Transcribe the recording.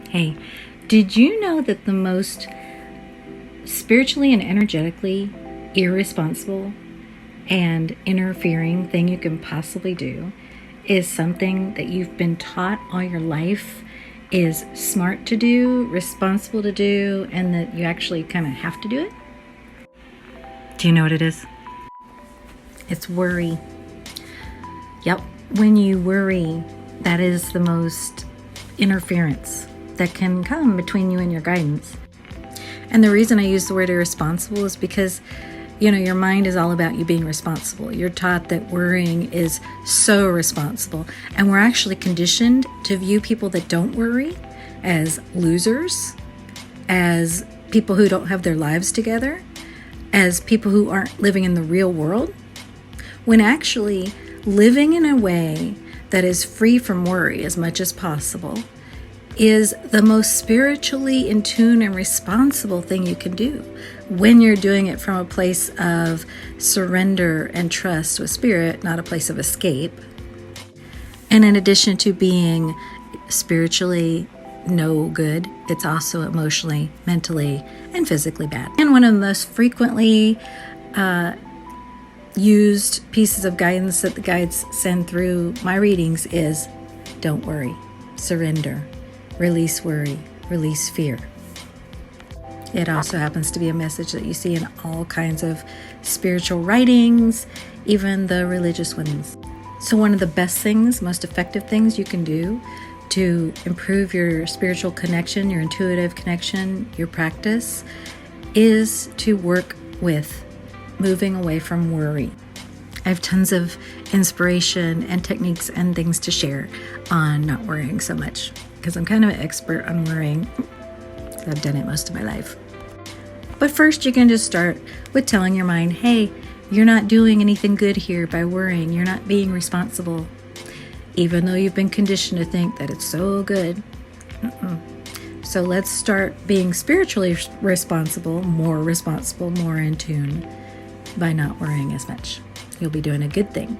Hey, did you know that the most spiritually and energetically irresponsible and interfering thing you can possibly do is something that you've been taught all your life is smart to do, responsible to do, and that you actually kind of have to do it? Do you know what it is? It's worry. Yep, when you worry, that is the most interference that can come between you and your guidance. And the reason I use the word irresponsible is because, your mind is all about you being responsible. You're taught that worrying is so responsible. And we're actually conditioned to view people that don't worry as losers, as people who don't have their lives together, as people who aren't living in the real world, when actually living in a way that is free from worry as much as possible is the most spiritually in tune and responsible thing you can do when you're doing it from a place of surrender and trust with spirit, not a place of escape. And in addition to being spiritually no good, it's also emotionally, mentally, and physically bad. And one of the most frequently used pieces of guidance that the guides send through my readings is don't worry, surrender, release worry, release fear. It also happens to be a message that you see in all kinds of spiritual writings, even the religious ones. So one of the best things, most effective things you can do to improve your spiritual connection, your intuitive connection, your practice, is to work with moving away from worry. I have tons of inspiration and techniques and things to share on not worrying so much, because I'm kind of an expert on worrying. I've done it most of my life. But first, you can just start with telling your mind, hey, you're not doing anything good here by worrying. You're not being responsible, even though you've been conditioned to think that it's so good. So let's start being spiritually responsible, more in tune by not worrying as much. You'll be doing a good thing.